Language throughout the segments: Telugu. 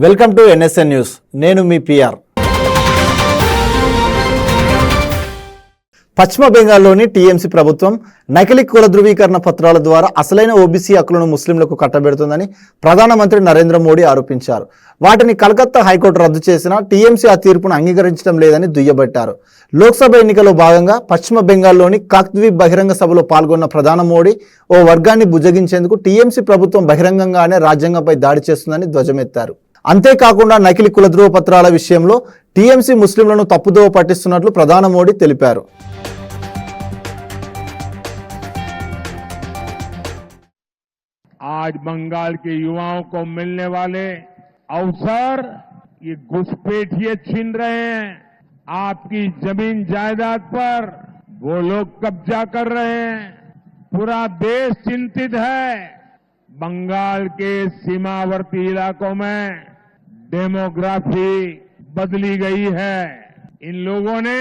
Welcome to NSN news. నేను మీ పిఆర్. పశ్చిమ బెంగాల్లోని టీఎంసీ ప్రభుత్వం నకిలీ కుల ధృవీకరణ పత్రాల ద్వారా అసలైన ఓబీసీ హక్కులను ముస్లింలకు కట్టబెడుతుందని ప్రధానమంత్రి నరేంద్ర మోడీ ఆరోపించారు. వాటిని కలకత్తా హైకోర్టు రద్దు చేసినా టీఎంసీ ఆ తీర్పును అంగీకరించడం లేదని దుయ్యబట్టారు. లోక్సభ ఎన్నికల్లో భాగంగా పశ్చిమ బెంగాల్లోని కాక్ద్వీప్ బహిరంగ సభలో పాల్గొన్న ప్రధాని మోడీ ఓ వర్గాన్ని బుజ్జగించేందుకు టీఎంసీ ప్రభుత్వం బహిరంగంగానే రాజ్యాంగంపై దాడి చేస్తుందని ధ్వజమెత్తారు. అంతేకాకుండా నకిలీ కుల ధృవ పత్రాల విషయంలో టీఎంసీ ముస్లింలను తప్పుదోవ పట్టిస్తున్నట్లు ప్రధాని మోడీ తెలిపారు. आज बंगाल के युवाओं को मिलने वाले अवसर ये घुसपैठिए छीन रहे हैं। आपकी जमीन जायदाद पर वो लोग कब्जा कर रहे हैं। पूरा देश चिंतित है। बंगाल के सीमावर्ती इलाकों में डेमोग्राफी बदली गई है। इन लोगों ने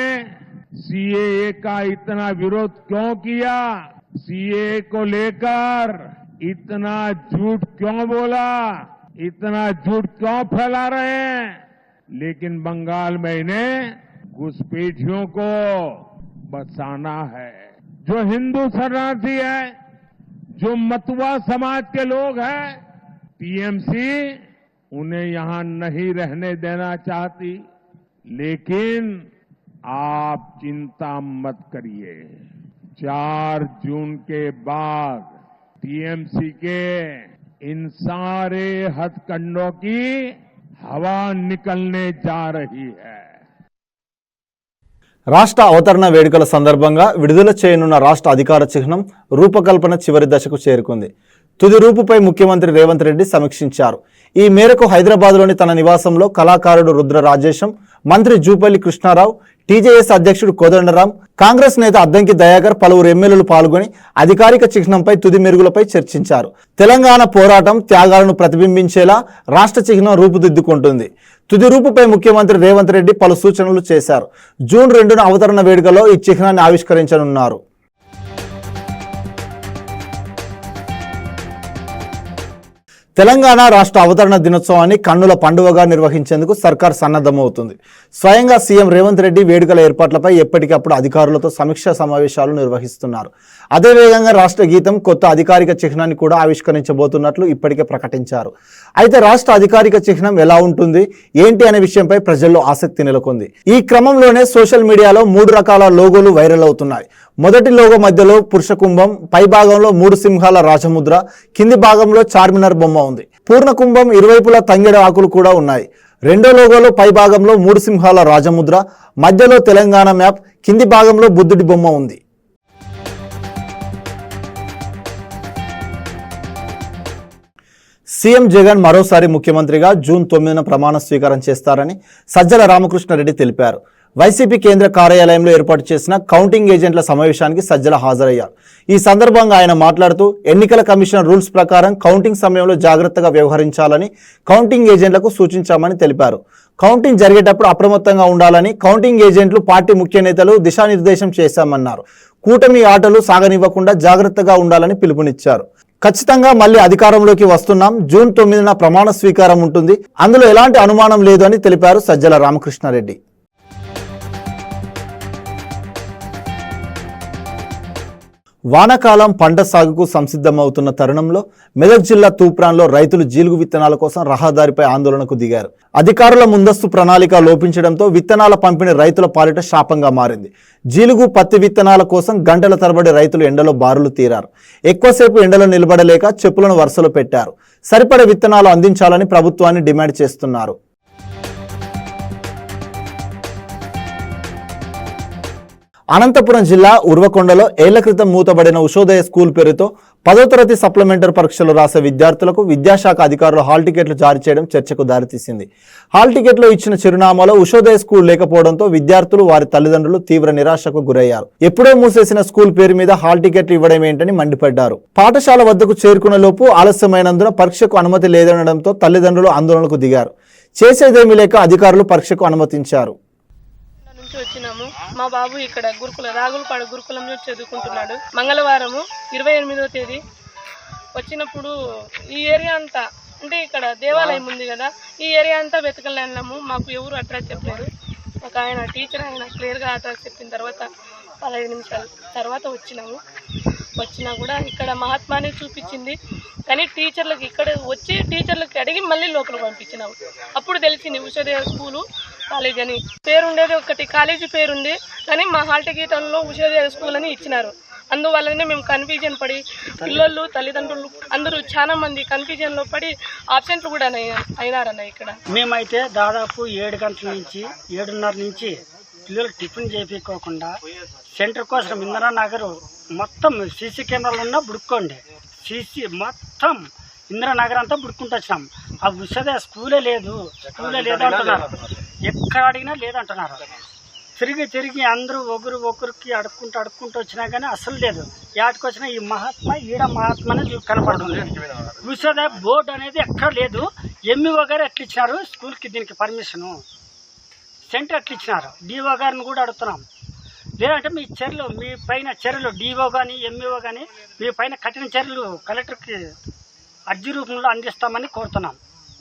सीएए का इतना विरोध क्यों किया? सीएए को लेकर इतना झूठ क्यों बोला? इतना झूठ क्यों फैला रहे हैं? लेकिन बंगाल में इन्हें घुसपैठियों को बचाना है। जो हिंदू शरणार्थी है, जो मतुआ समाज के लोग हैं, टीएमसी उन्हें यहां नहीं रहने देना चाहती। लेकिन आप चिंता मत करिए, 4 जून के बाद टीएमसी के इन सारे हथकंडों की हवा निकलने जा रही है. రాష్ట్ర అవతరణ వేడుకల సందర్భంగా విడుదల చేయనున్న రాష్ట్ర అధికార చిహ్నం రూపకల్పన చివరి దశకు చేరుకుంది. తుది రూపుపై ముఖ్యమంత్రి రేవంత్ రెడ్డి సమీక్షించారు. ఈ మేరకు హైదరాబాద్లోని తన నివాసంలో కళాకారుడు రుద్ర రాజేశం, మంత్రి జూపల్లి కృష్ణారావు, టీజేఎస్ అధ్యక్షుడు కోదండరాం, కాంగ్రెస్ నేత అద్దంకి దయాకర్, పలువురు ఎమ్మెల్యేలు పాల్గొని అధికారిక చిహ్నంపై తుది మెరుగులపై చర్చించారు. తెలంగాణ పోరాటం త్యాగాలను ప్రతిబింబించేలా రాష్ట్ర చిహ్నం రూపుదిద్దుకుంటుంది. తుది రూపుపై ముఖ్యమంత్రి రేవంత్ రెడ్డి పలు సూచనలు చేశారు. జూన్ 2న అవతరణ వేడుకలో ఈ చిహ్నాన్ని ఆవిష్కరించనున్నారు. తెలంగాణ రాష్ట్ర అవతరణ దినోత్సవాన్ని కన్నుల పండుగగా నిర్వహించేందుకు సర్కార్ సన్నద్ధమవుతుంది. స్వయంగా సీఎం రేవంత్ రెడ్డి వేడుకల ఏర్పాట్లపై ఎప్పటికప్పుడు అధికారులతో సమీక్షా సమావేశాలు నిర్వహిస్తున్నారు. అదే వేగంగా రాష్ట్ర గీతం, కొత్త అధికారిక చిహ్నాన్ని కూడా ఆవిష్కరించబోతున్నట్లు ఇప్పటికే ప్రకటించారు. అయితే రాష్ట్ర అధికారిక చిహ్నం ఎలా ఉంటుంది, ఏంటి అనే విషయంపై ప్రజల్లో ఆసక్తి నెలకొంది. ఈ క్రమంలోనే సోషల్ మీడియాలో 3 రకాల లోగోలు వైరల్ అవుతున్నాయి. మొదటి లోగో మధ్యలో పురుష కుంభం, పై భాగంలో 3 సింహాల రాజముద్ర, కింది భాగంలో చార్మినార్ బొమ్మ ఉంది. పూర్ణ కుంభం ఇరువైపులా తంగెడ ఆకులు కూడా ఉన్నాయి. రెండో లోగోలో పై భాగంలో 3 సింహాల రాజముద్ర, మధ్యలో తెలంగాణ మ్యాప్, కింది భాగంలో బుద్ధుడి బొమ్మ ఉంది. సీఎం జగన్ మరోసారి ముఖ్యమంత్రిగా జూన్ 9న ప్రమాణ స్వీకారం చేస్తారని సజ్జల రామకృష్ణారెడ్డి తెలిపారు. వైసీపీ కేంద్ర కార్యాలయంలో ఏర్పాటు చేసిన కౌంటింగ్ ఏజెంట్ల సమావేశానికి సజ్జల హాజరయ్యారు. ఈ సందర్భంగా ఆయన మాట్లాడుతూ ఎన్నికల కమిషన్ రూల్స్ ప్రకారం కౌంటింగ్ సమయంలో జాగ్రత్తగా వ్యవహరించాలని కౌంటింగ్ ఏజెంట్లకు సూచించామని తెలిపారు. కౌంటింగ్ జరిగేటప్పుడు అప్రమత్తంగా ఉండాలని కౌంటింగ్ ఏజెంట్లు, పార్టీ ముఖ్య నేతలు దిశానిర్దేశం చేశామన్నారు. కూటమి ఆటలు సాగనివ్వకుండా జాగ్రత్తగా ఉండాలని పిలుపునిచ్చారు. ఖచ్చితంగా మళ్ళీ అధికారంలోకి వస్తున్నాం. జూన్ 9న ప్రమాణ స్వీకారం ఉంటుంది. అందులో ఎలాంటి అనుమానం లేదు అని తెలిపారు సజ్జల రామకృష్ణారెడ్డి. వానాకాలం పంట సాగుకు సంసిద్ధమవుతున్న తరుణంలో మెదక్ జిల్లా తూప్రాన్లో రైతులు జీలుగు విత్తనాల కోసం రహదారిపై ఆందోళనకు దిగారు. అధికారుల ముందస్తు ప్రణాళిక లోపించడంతో విత్తనాల పంపిణీ రైతుల పాలిట శాపంగా మారింది. జీలుగు, పత్తి విత్తనాల కోసం గంటల తరబడి రైతులు ఎండలో బారులు తీరారు. ఎక్కువసేపు ఎండలో నిలబడలేక చెప్పులను వరుసలో పెట్టారు. సరిపడే విత్తనాలు అందించాలని ప్రభుత్వాన్ని డిమాండ్ చేస్తున్నారు. అనంతపురం జిల్లా ఉర్వకొండలో ఏళ్ల క్రితం మూతబడిన ఉషోదయ స్కూల్ పేరుతో 10వ తరగతి సప్లిమెంటరీ పరీక్షలు రాసే విద్యార్థులకు విద్యాశాఖ అధికారులు హాల్ టికెట్లు జారీ చేయడం చర్చకు దారితీసింది. హాల్ టికెట్లో ఇచ్చిన చిరునామాలో ఉషోదయ స్కూల్ లేకపోవడంతో విద్యార్థులు, వారి తల్లిదండ్రులు తీవ్ర నిరాశకు గురయ్యారు. ఎప్పుడో మూసేసిన స్కూల్ పేరు మీద హాల్ టికెట్లు ఇవ్వడం ఏంటని మండిపడ్డారు. పాఠశాల వద్దకు చేరుకున్న లోపు ఆలస్యమైనందున పరీక్షకు అనుమతి లేదనడంతో తల్లిదండ్రులు ఆందోళనకు దిగారు. చేసేదేమీ లేక అధికారులు పరీక్షకు అనుమతించారు. వచ్చినాము. మా బాబు ఇక్కడ రాగులపాడు గురుకులంలో చదువుకుంటున్నాడు. మంగళవారము 28వ తేదీ వచ్చినప్పుడు ఈ ఏరియా అంతా అంటే ఇక్కడ దేవాలయం ఉంది కదా, ఈ ఏరియా అంతా వెతకలేము, మాకు ఎవరు అడ్రస్ చెప్పలేదు. ఒక ఆయన టీచర్ ఆయన క్లియర్గా అడ్రస్ చెప్పిన తర్వాత 15 నిమిషాల తర్వాత వచ్చినా కూడా ఇక్కడ మహాత్మాని చూపించింది. కానీ టీచర్లకు ఇక్కడ వచ్చి టీచర్లకు అడిగి మళ్ళీ లోపలికి పంపించినాము. అప్పుడు తెలిసింది ఉషోదయ స్కూలు కాలేజ్ అని పేరుండేది, ఒకటి కాలేజీ పేరుంది కానీ మా హాల్ టికెట్లో ఉషోదయ స్కూల్ అని ఇచ్చినారు. అందువల్లనే మేము కన్ఫ్యూజన్ పడి పిల్లలు తల్లిదండ్రులు అందరూ చాలా మంది కన్ఫ్యూజన్లో పడి ఆబ్సెంట్లు కూడా అయినారన్న. ఇక్కడ మేమైతే దాదాపు 7 గంటల నుంచి 7:30 నుంచి పిల్లలు టిఫిన్ చేయించుకోకుండా సెంటర్ కోసం ఇందిరానగర్ మొత్తం సీసీ కెమెరాలు ఉన్నా బుడుక్కోండి, మొత్తం ఇందిరానగర్ అంతా బుడుక్కుంటూ వచ్చినాం. ఆ ఉషోదయ స్కూలే లేదు అంటున్నారు, ఎక్కడ అడిగినా లేదంటున్నారు. తిరిగి అందరూ ఒకరికి అడుక్కుంటూ వచ్చినా కానీ అసలు లేదు. యాటికి వచ్చినా ఈ మహాత్మానే కనపడుతుంది. ఉషోదయ బోర్డు అనేది ఎక్కడ లేదు. ఎంఈఓ గారు ఎట్లా ఇచ్చినారు స్కూల్కి దీనికి పర్మిషను, సెంటర్ ఎట్లా ఇచ్చినారు, డిఓ గారిని కూడా అడుగుతున్నాం. లేదంటే మీ పైన చర్యలు డిఓ కానీ ఎంఈఓ కానీ మీ పైన కఠిన చర్యలు కలెక్టర్కి అర్జీ రూపంలో అందిస్తామని కోరుతున్నాం.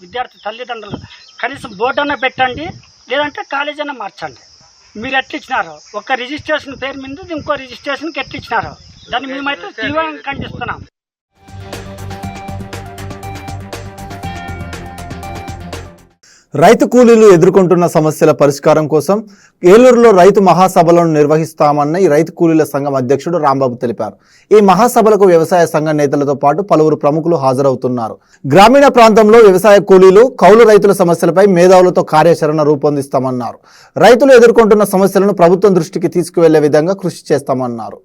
విద్యార్థి తల్లిదండ్రులు కనీసం బోర్డు అన్న పెట్టండి, లేదంటే కాలేజ్ అన్న మార్చండి. మీరు ఎట్లా ఇచ్చినారు, ఒక రిజిస్ట్రేషన్ పేరు మీద ఇంకో రిజిస్ట్రేషన్కి ఎట్లా ఇచ్చినారు, దాన్ని మేమైతే తీవ్రంగా ఖండిస్తున్నాం. రైతు కూలీలు ఎదుర్కొంటున్న సమస్యల పరిష్కారం కోసం ఏలూరులో రైతు మహాసభలను నిర్వహిస్తామన్న ఈ రైతు కూలీల సంఘం అధ్యక్షుడు రాంబాబు తెలిపారు. ఈ మహాసభలకు వ్యవసాయ సంఘ నేతలతో పాటు పలువురు ప్రముఖులు హాజరవుతున్నారు. గ్రామీణ ప్రాంతంలో వ్యవసాయ కూలీలు, కౌలు రైతుల సమస్యలపై మేధావులతో కార్యాచరణ రూపొందిస్తామన్నారు. రైతులు ఎదుర్కొంటున్న సమస్యలను ప్రభుత్వం దృష్టికి తీసుకువెళ్లే విధంగా కృషి చేస్తామన్నారు.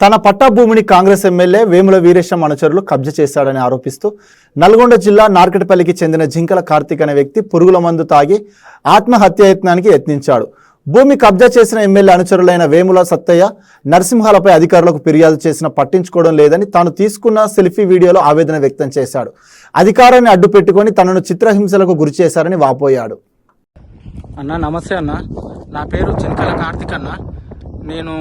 తన పట్టా భూమిని కాంగ్రెస్ ఎమ్మెల్యే వేముల వీరేశం అనుచరులు కబ్జా చేశాడని ఆరోపిస్తూ నల్గొండ జిల్లా నార్కెట్పల్లికి చెందిన జింకల కార్తీక్ అనే వ్యక్తి పురుగుల మందు తాగి ఆత్మహత్యాయత్నానికి యత్నించాడు. భూమి కబ్జా చేసిన ఎమ్మెల్యే అనుచరులైన వేముల సత్తయ్య, నరసింహాలపై అధికారులకు ఫిర్యాదు చేసినా పట్టించుకోవడం లేదని తాను తీసుకున్న సెల్ఫీ వీడియోలో ఆవేదన వ్యక్తం చేశాడు. అధికారాన్ని అడ్డుపెట్టుకొని తనను చిత్రహింసలకు గురి చేశారని వాపోయాడు. అన్న నమస్తే అన్న, నా పేరు జింకల కార్తీక్ అన్న. నేను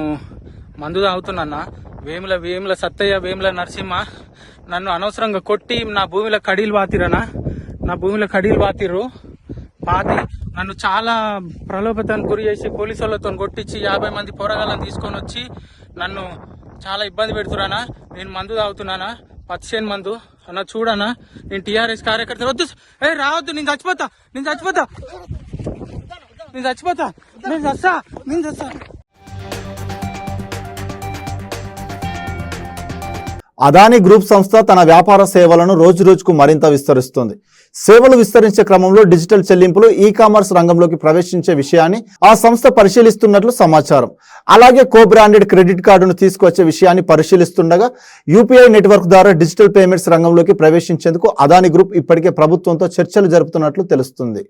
మందు తాగుతున్నా. వేముల సత్తయ్య, వేముల నరసింహ నన్ను అనవసరంగా కొట్టి నా భూమిలో కడీలు పాతిర్రు. పాతి నన్ను చాలా ప్రలోభానికి గురి చేసి పోలీసు వాళ్ళతో కొట్టించి 50 మంది పోరగాళ్ళని తీసుకొని వచ్చి నన్ను చాలా ఇబ్బంది పెడుతురానా. నేను మందు తాగుతున్నానా, పచ్చిసేను మందు అన్న. చూడనా, నేను టీఆర్ఎస్ కార్యకర్త. వద్దు, రావద్దు, నేను చచ్చిపోతా. అదానీ గ్రూప్ సంస్థ తన వ్యాపార సేవలను రోజురోజుకు మరింత విస్తరిస్తుంది. సేవలు విస్తరించే క్రమంలో డిజిటల్ చెల్లింపులు, ఈ-కామర్స్ రంగంలోకి ప్రవేశించే విషయాన్ని ఆ సంస్థ పరిశీలిస్తున్నట్లు సమాచారం. అలాగే కో బ్రాండెడ్ క్రెడిట్ కార్డును తీసుకొచ్చే విషయాన్ని పరిశీలిస్తుండగా యూపీఐ నెట్వర్క్ ద్వారా డిజిటల్ పేమెంట్స్ రంగంలోకి ప్రవేశించేందుకు అదానీ గ్రూప్ ఇప్పటికే ప్రభుత్వంతో చర్చలు జరుపుతున్నట్లు తెలుస్తుంది.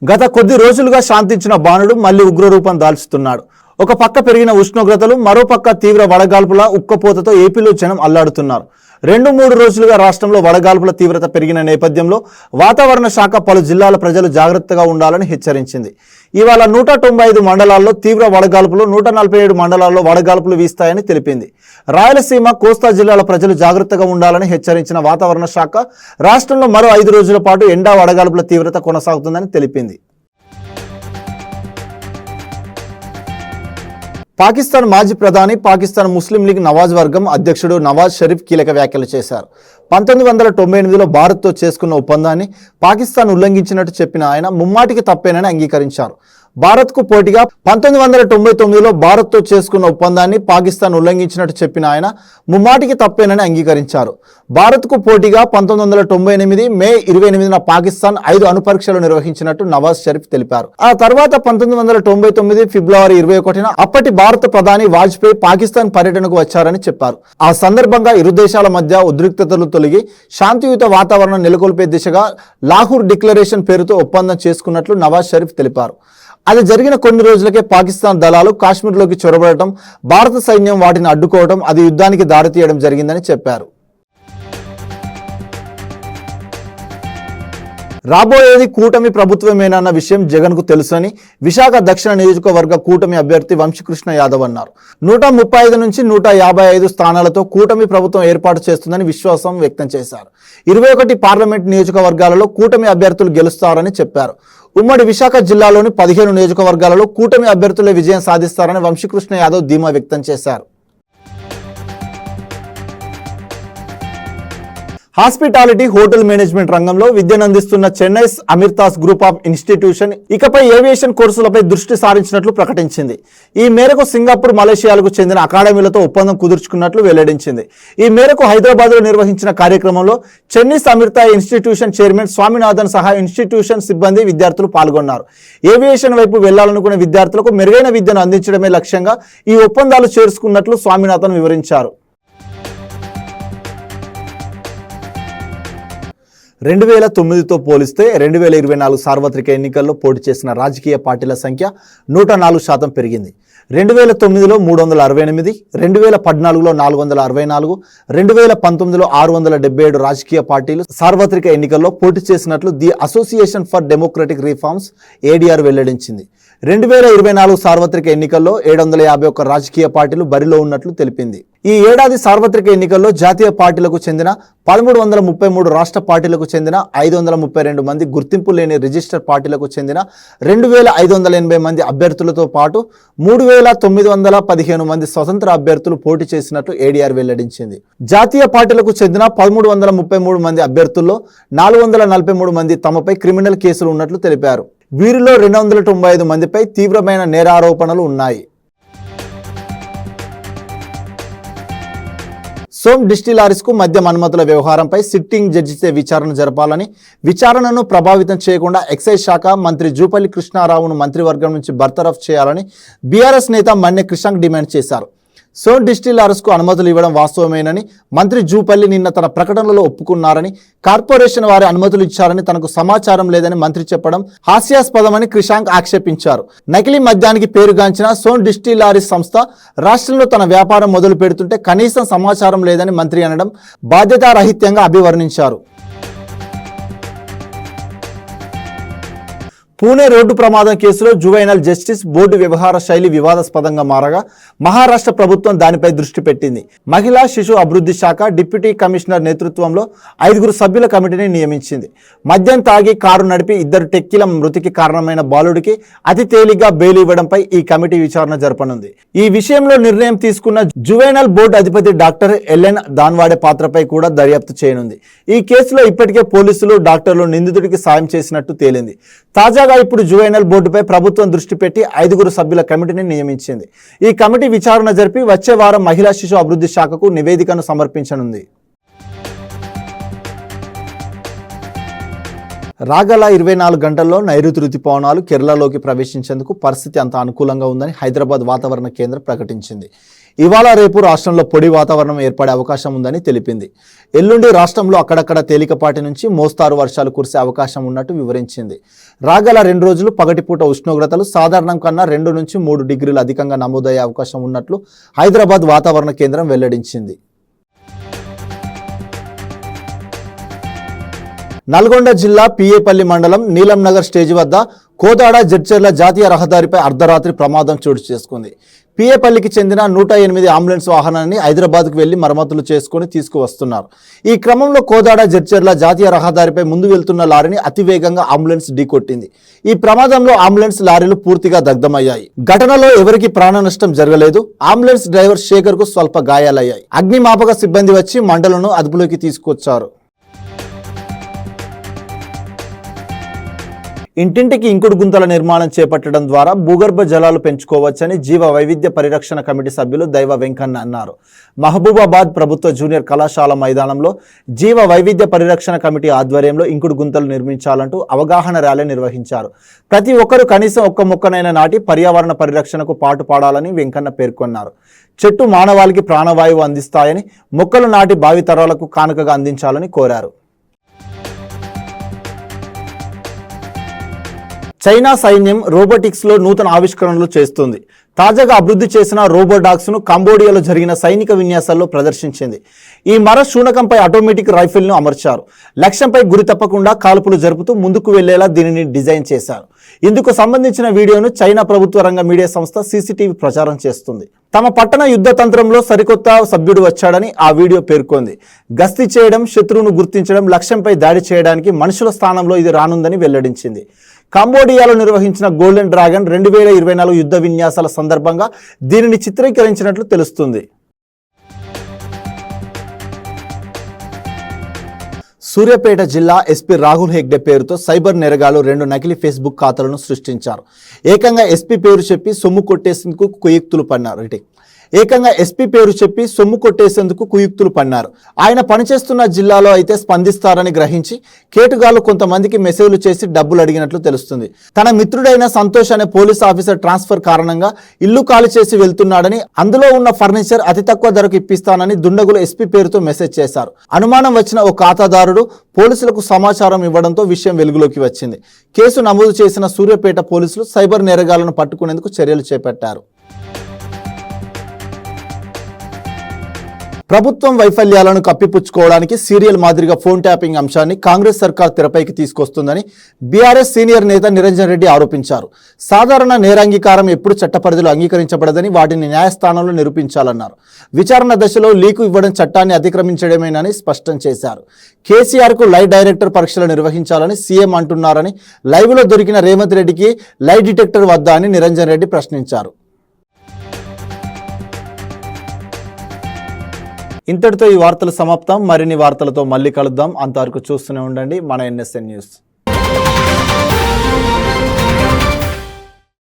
గత కొద్ది రోజులుగా శాంతించిన బాణుడు మళ్లీ ఉగ్రరూపం దాల్చుతున్నాడు. ఒక పక్క పెరిగిన ఉష్ణోగ్రతలు, మరో పక్క తీవ్ర వడగాల్పుల ఉక్కపోతతో ఏపీలో జనం అల్లాడుతున్నారు. 2-3 రోజులుగా రాష్ట్రంలో వడగాల్పుల తీవ్రత పెరిగిన నేపథ్యంలో వాతావరణ శాఖ పలు జిల్లాల ప్రజలు జాగ్రత్తగా ఉండాలని హెచ్చరించింది. ఇవాళ 195 మండలాల్లో తీవ్ర వడగాల్పులు, 147 మండలాల్లో వడగాల్పులు వీస్తాయని తెలిపింది. రాయలసీమ, కోస్తా జిల్లాల ప్రజలు జాగ్రత్తగా ఉండాలని హెచ్చరించిన వాతావరణ శాఖ రాష్ట్రంలో మరో 5 రోజుల పాటు ఎండా వడగాల్పుల తీవ్రత కొనసాగుతుందని తెలిపింది. పాకిస్తాన్ మాజీ ప్రధాని, పాకిస్తాన్ ముస్లిం లీగ్ నవాజ్ వర్గం అధ్యక్షుడు నవాజ్ షరీఫ్ కీలక వ్యాఖ్యలు చేశారు. 1998లో భారత్తో చేసుకున్న ఒప్పందాన్ని పాకిస్తాన్ ఉల్లంఘించినట్టు చెప్పిన ఆయన ముమ్మాటికి తప్పేనని అంగీకరించారు. భారత్కు పోటీగా 1999లో భారత్తో చేసుకున్న ఒప్పందాన్ని పాకిస్తాన్ ఉల్లంఘించినట్టు చెప్పిన ఆయన ముమ్మాటికి తప్పేనని అంగీకరించారు. భారత్కు పోటీగా 1998 మే 28న పాకిస్తాన్ 5 అణు పరీక్షలు నిర్వహించినట్టు నవాజ్ షరీఫ్ తెలిపారు. ఆ తర్వాత 1999 ఫిబ్రవరి 21న అప్పటి భారత ప్రధాని వాజ్పేయి పాకిస్తాన్ పర్యటనకు వచ్చారని చెప్పారు. ఆ సందర్భంగా ఇరు దేశాల మధ్య ఉద్రిక్తతలు తొలగి శాంతియుత వాతావరణం నెలకొల్పే దిశగా లాహోర్ డిక్లరేషన్ పేరుతో ఒప్పందం చేసుకున్నట్లు నవాజ్ షరీఫ్ తెలిపారు. అది జరిగిన కొన్ని రోజులకే పాకిస్తాన్ దళాలు కాశ్మీర్లోకి చొరబడటం, భారత సైన్యం వాటిని అడ్డుకోవడం, అది యుద్ధానికి దారితీయడం జరిగిందని చెప్పారు. రాబోయేది కూటమి ప్రభుత్వమేనన్న విషయం జగన్కు తెలుసని విశాఖ దక్షిణ నియోజకవర్గ కూటమి అభ్యర్థి వంశీకృష్ణ యాదవ్ అన్నారు. 135 నుంచి 155 స్థానాలతో కూటమి ప్రభుత్వం ఏర్పాటు చేస్తుందని విశ్వాసం వ్యక్తం చేశారు. 21 పార్లమెంట్ నియోజకవర్గాలలో కూటమి అభ్యర్థులు గెలుస్తారని చెప్పారు. ఉమ్మడి విశాఖ జిల్లాలోని 15 నియోజకవర్గాలలో కూటమి అభ్యర్థులే విజయం సాధిస్తారని వంశీకృష్ణ యాదవ్ ధీమా వ్యక్తం చేశారు. హాస్పిటాలిటీ హోటల్ మేనేజ్మెంట్ రంగంలో విద్యనందిస్తున్న చెన్నై అమిర్తాస్ గ్రూప్ ఆఫ్ ఇన్స్టిట్యూషన్ ఇకపై ఏవియేషన్ కోర్సులపై దృష్టి సారించినట్లు ప్రకటించింది. ఈ మేరకు సింగపూర్, మలేషియాలకు చెందిన అకాడమీలతో ఒప్పందం కుదుర్చుకున్నట్లు వెల్లడించింది. ఈ మేరకు హైదరాబాద్లో నిర్వహించిన కార్యక్రమంలో చెన్నై అమిర్తా ఇన్స్టిట్యూషన్ చైర్మన్ స్వామినాథన్ సహా ఇన్స్టిట్యూషన్ సిబ్బంది, విద్యార్థులు పాల్గొన్నారు. ఏవియేషన్ వైపు వెళ్లాలనుకునే విద్యార్థులకు మెరుగైన విద్యను అందించడమే లక్ష్యంగా ఈ ఒప్పందాలు చేసుకున్నట్లు స్వామినాథన్ వివరించారు. 2009తో పోలిస్తే 2024 సార్వత్రిక ఎన్నికల్లో పోటీ చేసిన రాజకీయ పార్టీల సంఖ్య 104% పెరిగింది. 2009లో 368, 2014లో 464, 2019లో 677 రాజకీయ పార్టీలు సార్వత్రిక ఎన్నికల్లో పోటీ చేసినట్లు the association for democratic reforms ADR వెల్లడించింది. 2024 సార్వత్రిక ఎన్నికల్లో 751 రాజకీయ పార్టీలు బరిలో ఉన్నట్లు తెలిపింది. ఈ ఏడాది సార్వత్రిక ఎన్నికల్లో జాతీయ పార్టీలకు చెందిన 1333, రాష్ట్ర పార్టీలకు చెందిన 532 మంది, గుర్తింపు లేని రిజిస్టర్ పార్టీలకు చెందిన 2580 మంది అభ్యర్థులతో పాటు 3915 మంది స్వతంత్ర అభ్యర్థులు పోటీ చేసినట్లు ADR వెల్లడించింది. జాతీయ పార్టీలకు చెందిన 1333 మంది అభ్యర్థుల్లో 443 మంది తమపై క్రిమినల్ కేసులు ఉన్నట్లు తెలిపారు. వీరిలో 295 మందిపై తీవ్రమైన నేరారోపణలు ఉన్నాయి. సోమ్ డిస్టిలరీస్ కు మద్యం అనుమతుల వ్యవహారంపై సిట్టింగ్ జడ్జిచే విచారణ జరపాలని, విచారణను ప్రభావితం చేయకుండా ఎక్సైజ్ శాఖ మంత్రి జూపల్లి కృష్ణారావును మంత్రివర్గం నుంచి బర్తరఫ్ చేయాలని బీఆర్ఎస్ నేత మన్నె క్రిషాంక్ డిమాండ్ చేశారు. సోమ్ డిస్టిలరీస్ కు అనుమతులు ఇవ్వడం వాస్తవమేనని మంత్రి జూపల్లి నిన్న తన ప్రకటనలో ఒప్పుకున్నారని, కార్పొరేషన్ వారి అనుమతులు ఇచ్చారని తనకు సమాచారం లేదని మంత్రి చెప్పడం హాస్యాస్పదమని క్రిషాంక్ ఆక్షేపించారు. నకిలీ మద్యానికి పేరుగాంచిన సోమ్ డిస్టిలరీస్ సంస్థ రాష్ట్రంలో తన వ్యాపారం మొదలు పెడుతుంటే కనీసం సమాచారం లేదని మంత్రి అనడం బాధ్యతారహిత్యంగా అభివర్ణించారు. పూణే రోడ్డు ప్రమాదం కేసులో జువైనల్ జస్టిస్ బోర్డు వ్యవహార శైలి వివాదాస్పదంగా మారగా మహారాష్ట్ర ప్రభుత్వం దానిపై దృష్టి పెట్టింది. మహిళా శిశు అభివృద్ధి శాఖ డిప్యూటీ కమిషనర్ నేతృత్వంలో 5 సభ్యుల కమిటీని నియమించింది. మద్యం తాగి కారు నడిపి 2 టెక్కీల మృతికి కారణమైన బాలుడికి అతి తేలిగ్గా బెయిల్ ఇవ్వడంపై ఈ కమిటీ విచారణ జరపనుంది. ఈ విషయంలో నిర్ణయం తీసుకున్న జువైనల్ బోర్డు అధిపతి డాక్టర్ ఎల్ఎన్ దాన్వాడే పాత్రపై కూడా దర్యాప్తు చేయనుంది. ఈ కేసులో ఇప్పటికే పోలీసులు, డాక్టర్లు నిందితుడికి సాయం చేసినట్టు తేలింది. తాజాగా ఇప్పుడు జువైనల్ బోర్డుపై ప్రభుత్వం దృష్టి పెట్టి 5 సభ్యుల కమిటీని నియమించింది. ఈ కమిటీ విచారణ జరిపి వచ్చే వారం మహిళా శిశు అభివృద్ధి శాఖకు నివేదికను సమర్పించనుంది. రాగల 24 గంటల్లో నైరుతి రుతుపవనాలు కేరళలోకి ప్రవేశించేందుకు పరిస్థితి అంత అనుకూలంగా ఉందని హైదరాబాద్ వాతావరణ కేంద్రం ప్రకటించింది. ఇవాళ రేపు రాష్ట్రంలో పొడి వాతావరణం ఏర్పడే అవకాశం ఉందని తెలిపింది. ఎల్లుండి రాష్ట్రంలో అక్కడక్కడ తేలికపాటి నుంచి మోస్తారు వర్షాలు కురిసే అవకాశం ఉన్నట్టు వివరించింది. రాగల 2 రోజులు పగటిపూట ఉష్ణోగ్రతలు సాధారణం కన్నా 2 నుంచి 3 డిగ్రీలు అధికంగా నమోదయ్యే అవకాశం ఉన్నట్లు హైదరాబాద్ వాతావరణ కేంద్రం వెల్లడించింది. నల్గొండ జిల్లా పిఏపల్లి మండలం నీలం నగర్ స్టేజ్ వద్ద కోదాడ జడ్చర్ల జాతీయ రహదారిపై అర్ధరాత్రి ప్రమాదం చోటు చేసుకుంది. పిఏపల్లికి చెందిన 108 అంబులెన్స్ వాహనాన్ని హైదరాబాద్కు వెళ్లి మరమ్మతులు చేసుకుని తీసుకువస్తున్నారు. ఈ క్రమంలో కోదాడ జడ్చర్ల జాతీయ రహదారిపై ముందు వెళ్తున్న లారీని అతివేగంగా అంబులెన్స్ ఢీకొట్టింది. ఈ ప్రమాదంలో అంబులెన్స్ లారీలు పూర్తిగా దగ్ధమయ్యాయి. ఘటనలో ఎవరికీ ప్రాణ నష్టం జరగలేదు. అంబులెన్స్ డ్రైవర్ శేఖర్ కు స్వల్ప గాయాలయ్యాయి. అగ్నిమాపక సిబ్బంది వచ్చి మంటలను అదుపులోకి తీసుకొచ్చారు. ఇంటింటికి ఇంకుడు గుంతల నిర్మాణం చేపట్టడం ద్వారా భూగర్భ జలాలు పెంచుకోవచ్చని జీవ వైవిధ్య పరిరక్షణ కమిటీ సభ్యులు దైవ వెంకన్న అన్నారు. మహబూబాబాద్ ప్రభుత్వ జూనియర్ కళాశాల మైదానంలో జీవ వైవిధ్య పరిరక్షణ కమిటీ ఆధ్వర్యంలో ఇంకుడు గుంతలు నిర్మించాలంటూ అవగాహన ర్యాలీ నిర్వహించారు. ప్రతి ఒక్కరూ కనీసం 1 మొక్కనైనా నాటి పర్యావరణ పరిరక్షణకు పాటుపడాలని వెంకన్న పేర్కొన్నారు. చెట్టు మానవాళికి ప్రాణవాయువు అందిస్తాయని, మొక్కలు నాటి భావితరాలకు కానుకగా అందించాలని కోరారు. చైనా సైన్యం రోబోటిక్స్లో నూతన ఆవిష్కరణలు చేస్తుంది. తాజాగా అభివృద్ధి చేసిన రోబోడాగ్స్ ను కంబోడియాలో జరిగిన సైనిక విన్యాసాల్లో ప్రదర్శించింది. ఈ మర శూనకంపై ఆటోమేటిక్ రైఫిల్ ను అమర్చారు. లక్ష్యంపై గురి తప్పకుండా కాల్పులు జరుపుతూ ముందుకు వెళ్లేలా దీనిని డిజైన్ చేశారు. ఇందుకు సంబంధించిన వీడియోను చైనా ప్రభుత్వ రంగ మీడియా సంస్థ సీసీటీవీ ప్రచారం చేస్తుంది. తమ పట్టణ యుద్ధ తంత్రంలో సరికొత్త సభ్యుడు వచ్చాడని ఆ వీడియో పేర్కొంది. గస్తీ చేయడం, శత్రువును గుర్తించడం, లక్ష్యంపై దాడి చేయడానికి మనుషుల స్థానంలో ఇది రానుందని వెల్లడించింది. కంబోడియాలో నిర్వహించిన గోల్డెన్ డ్రాగన్ 2024 యుద్ధ విన్యాసాల సందర్భంగా దీనిని చిత్రీకరించినట్లు తెలుస్తుంది. సూర్యాపేట జిల్లా ఎస్పీ రాహుల్ హెగ్డే పేరుతో సైబర్ నేరగాళ్లు 2 నకిలీ ఫేస్బుక్ ఖాతాలను సృష్టించారు. ఏకంగా ఎస్పీ పేరు చెప్పి సొమ్ము కొట్టేసేందుకు కుయుక్తులు పన్నారు. ఆయన పనిచేస్తున్న జిల్లాలో అయితే స్పందిస్తారని గ్రహించి కేటుగాళ్లు కొంతమందికి మెసేజ్లు చేసి డబ్బులు అడిగినట్లు తెలుస్తుంది. తన మిత్రుడైన సంతోష్ అనే పోలీస్ ఆఫీసర్ ట్రాన్స్ఫర్ కారణంగా ఇల్లు ఖాళీ చేసి వెళ్తున్నాడని, అందులో ఉన్న ఫర్నిచర్ అతి తక్కువ ధరకు ఇప్పిస్తానని దుండగులు ఎస్పీ పేరుతో మెసేజ్ చేశారు. అనుమానం వచ్చిన ఓ ఖాతాదారుడు పోలీసులకు సమాచారం ఇవ్వడంతో విషయం వెలుగులోకి వచ్చింది. కేసు నమోదు చేసిన సూర్యాపేట పోలీసులు సైబర్ నేరగాళ్లను పట్టుకునేందుకు చర్యలు చేపట్టారు. ప్రభుత్వం వైఫల్యాలను కప్పిపుచ్చుకోవడానికి సీరియల్ మాదిరిగా ఫోన్ ట్యాపింగ్ అంశాన్ని కాంగ్రెస్ సర్కార్ తెరపైకి తీసుకొస్తుందని బీఆర్ఎస్ సీనియర్ నేత నిరంజన్ రెడ్డి ఆరోపించారు. సాధారణ నేరాంగీకారం ఎప్పుడు చట్టపరిధిలో అంగీకరించబడదని, వాటిని న్యాయస్థానంలో నిరూపించాలన్నారు. విచారణ దశలో లీకు ఇవ్వడం చట్టాన్ని అతిక్రమించడమేనని స్పష్టం చేశారు. కేసీఆర్కు లై డైరెక్టర్ పరీక్షలు నిర్వహించాలని సీఎం అంటున్నారని, లైవ్లో దొరికిన రేవంత్ రెడ్డికి లై డిటెక్టర్ వద్దా అని నిరంజన్ రెడ్డి ప్రశ్నించారు. ఇంతటితో ఈ వార్తలు సమాప్తం. మరిన్ని వార్తలతో మళ్ళీ కలుద్దాం. అంతవరకు చూస్తూనే ఉండండి మన NSN న్యూస్.